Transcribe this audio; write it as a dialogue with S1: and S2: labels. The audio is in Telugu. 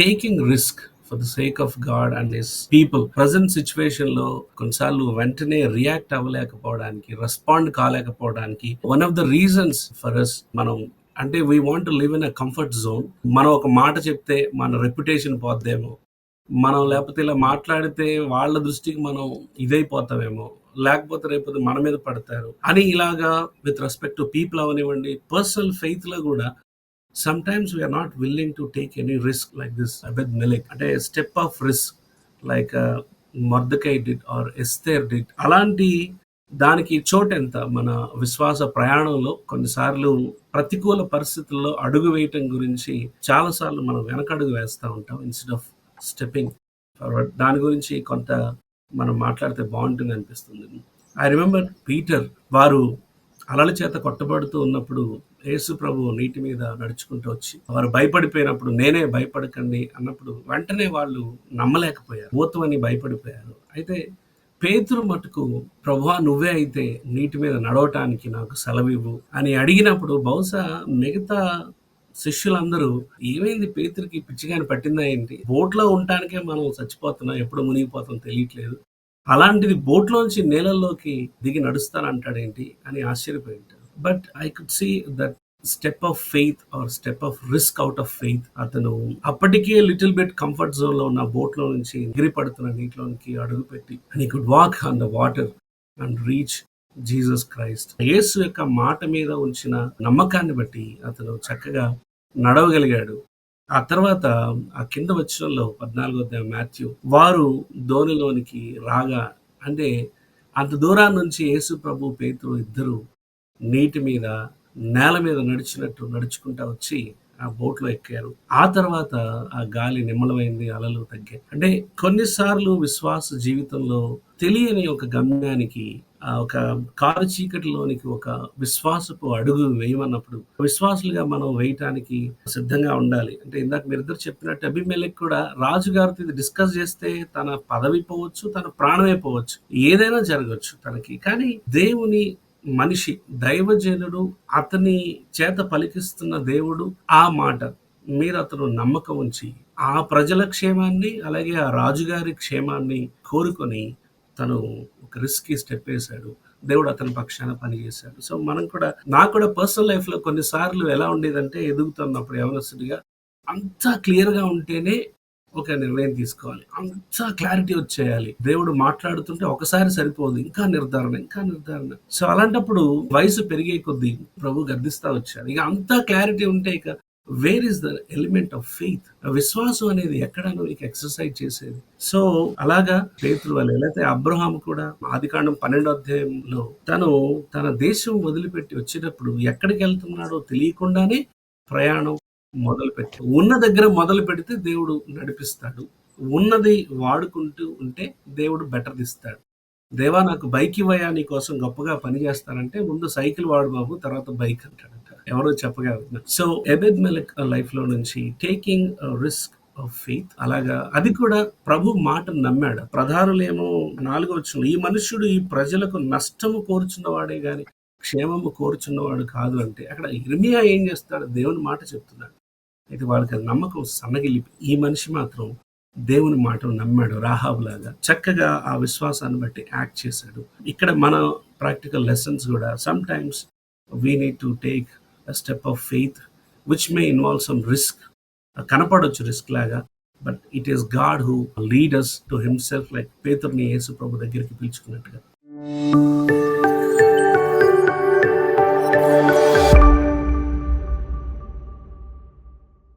S1: Taking risk for the sake of God and his people. Present situation లో కొన్నిసార్లు వెంటనే రియాక్ట్ అవ్వలేకపోవడానికి, రెస్పాండ్ కాలేకపోవడానికి one of the reasons for us, మనం అంటే we want to live in a comfort zone. మనం ఒక మాట చెప్తే మన రెప్యుటేషన్ పోద్దేమో, మనం లేకపోతే ఇలా మాట్లాడితే వాళ్ళ దృష్టికి మనం ఇదైపోతామేమో, లేకపోతే రేపు మన మీద పడతారు అని, ఇలాగా విత్ రెస్పెక్ట్ టు పీపుల్ అవనివ్వండి, పర్సనల్ ఫెయిత్ లో కూడా sometimes we are not willing to take any risk like this Abed-Melech. అంటే step of risk like Mordecai did or Esther did. అలాంటి దానికి చోటెంత మన విశ్వాస ప్రయాణంలో కొన్నిసార్లు ప్రతికూల పరిస్థితుల్లో అడుగు వేయటం గురించి చాలాసార్లు మనం వెనకడుగు వేస్తూ ఉంటాం ఇన్స్టెడ్ ఆఫ్ స్టెప్పింగ్ ఫార్వర్డ్. దాని గురించి కొంత మనం మాట్లాడితే బాగుంటుంది అనిపిస్తుంది. ఐ రిమెంబర్ పీటర్, వారు అలల చేత కొట్టబడుతూ ఉన్నప్పుడు యేసు ప్రభు నీటి మీద నడుచుకుంటూ వచ్చి వారు భయపడిపోయినప్పుడు, నేనే భయపడకండి అన్నప్పుడు వెంటనే వాళ్ళు నమ్మలేకపోయారు, భూతమని భయపడిపోయారు. అయితే పేతురు మటుకు, ప్రభువా నువ్వే అయితే నీటి మీద నడవటానికి నాకు సెలవివ్వు అని అడిగినప్పుడు, బహుశా మిగతా శిష్యులందరూ ఏమైంది పేతురికి, పిచ్చిగాని పట్టిందా ఏంటి, బోట్లో ఉండటానికే మనం చచ్చిపోతున్నాం, ఎప్పుడు మునిగిపోతాం తెలియట్లేదు, అలాంటిది బోట్లోంచి నీళ్ళల్లోకి దిగి నడుస్తానంటాడేంటి అని ఆశ్చర్యపోయి ఉంటారు. But I could see that step of faith or step of risk out of faith. అతను అప్పటికే లిటిల్ బిట్ కంఫర్ట్ జోన్ లో ఉన్న బోట్ లో నుంచి ఎగిరిపడుతున్న నీటిలోనికి అడుగుపెట్టి and he could walk on the water and reach Jesus Christ. Yesu యొక్క మాట మీద ఉంచిన నమ్మకాన్ని బట్టి అతను చక్కగా నడవగలిగాడు. ఆ తర్వాత ఆ కింద వచనంలో 14వ అధ్యాయం మాథ్యూ, వారు ధోనిలోనికి రాగా, అంటే అంత దూరాన్ని నుంచి యేసు ప్రభు, పేతురు ఇద్దరు నీటి మీద, నేల మీద నడిచినట్టు నడుచుకుంటా వచ్చి ఆ బోట్లో ఎక్కారు. ఆ తర్వాత ఆ గాలి నిమ్మలమైంది, అలలు తగ్గాయి. అంటే కొన్నిసార్లు విశ్వాస జీవితంలో తెలియని ఒక గమ్యానికి, ఒక కారు చీకటిలోనికి ఒక విశ్వాసపు అడుగు వేయమన్నప్పుడు విశ్వాసులుగా మనం వేయటానికి సిద్ధంగా ఉండాలి. అంటే ఇందాక మీరిద్దరు చెప్పినట్టు అబీమెలెకు కూడా రాజుగారితో ఇది డిస్కస్ చేస్తే తన పదవి పోవచ్చు, తన ప్రాణమే పోవచ్చు, ఏదైనా జరగవచ్చు తనకి. కానీ దేవుని మనిషి, దైవజనుడు, అతని చేత పలికిస్తున్న దేవుడు ఆ మాట మీరు అతను నమ్మకం ఉంచి ఆ ప్రజల క్షేమాన్ని అలాగే ఆ రాజుగారి క్షేమాన్ని కోరుకొని తను ఒక రిస్కీ స్టెప్ వేశాడు. దేవుడు అతని పక్షాన పనిచేశాడు. సో మనం కూడా, నాకు కూడా పర్సనల్ లైఫ్ లో కొన్నిసార్లు ఎలా ఉండేదంటే, ఎదుగుతున్నప్పుడు యవనస్తుడిగా అంతా క్లియర్ గా ఉంటేనే ఒక నిర్ణయం తీసుకోవాలి, అంతా క్లారిటీ వచ్చేయాలి. దేవుడు మాట్లాడుతుంటే ఒకసారి సరిపోదు, ఇంకా నిర్ధారణ, ఇంకా నిర్ధారణ. సో అలాంటప్పుడు వయసు పెరిగే కొద్దీ ప్రభు గర్దిస్తా వచ్చాడు. ఇక అంతా క్లారిటీ ఉంటే ఇక where is the element of faith? విశ్వాసం అనేది ఎక్కడ నువ్వు ఎక్సర్సైజ్ చేసేది? సో అలాగా పేతురు వాళ్ళు, అయితే అబ్రహాం కూడా ఆదికాండం 12వ అధ్యాయంలో తను తన దేశం వదిలిపెట్టి వచ్చేటప్పుడు ఎక్కడికి వెళ్తున్నాడో తెలియకుండానే ప్రయాణం మొదలుపెట్టి, ఉన్న దగ్గర మొదలు పెడితే దేవుడు నడిపిస్తాడు, ఉన్నది వాడుకుంటూ ఉంటే దేవుడు బెటర్ ఇస్తాడు. దేవా నాకు బైక్ ఇవ్వయా, నీ కోసం గొప్పగా పని చేస్తానంటే ముందు సైకిల్ వాడు బాబు, తర్వాత బైక్ అంటాడంట, ఎవరో చెప్పగా. సో ఎబెద్-మెలెక్ లైఫ్ లో నుంచి టేకింగ్ రిస్క్ ఆఫ్ ఫెయిత్, అలాగా అది కూడా ప్రభు మాటను నమ్మాడు. ప్రధానులేమో 4వ వచనం, ఈ మనుష్యుడు ఈ ప్రజలకు నష్టము కోరుచున్నవాడే గాని క్షేమము కోరుచున్నవాడు కాదు అంటే, అక్కడ ఇర్మియా ఏం చేస్తాడు, దేవుని మాట చెప్తున్నాడు. అయితే వాళ్ళకి నమ్మకం సన్నగిల్లి, ఈ మనిషి మాత్రం దేవుని మాటను నమ్మాడు. రాహాబు లాగా చక్కగా ఆ విశ్వాసాన్ని బట్టి యాక్ట్ చేశాడు. ఇక్కడ మన ప్రాక్టికల్ లెసన్స్ కూడా, some times we need to take a step of faith which may involve some risk. కనపడొచ్చు రిస్క్ లాగా, but it is God who lead us to himself, like పేతురుని యేసు ప్రభు దగ్గరికి పిలుచుకున్నట్టుగా.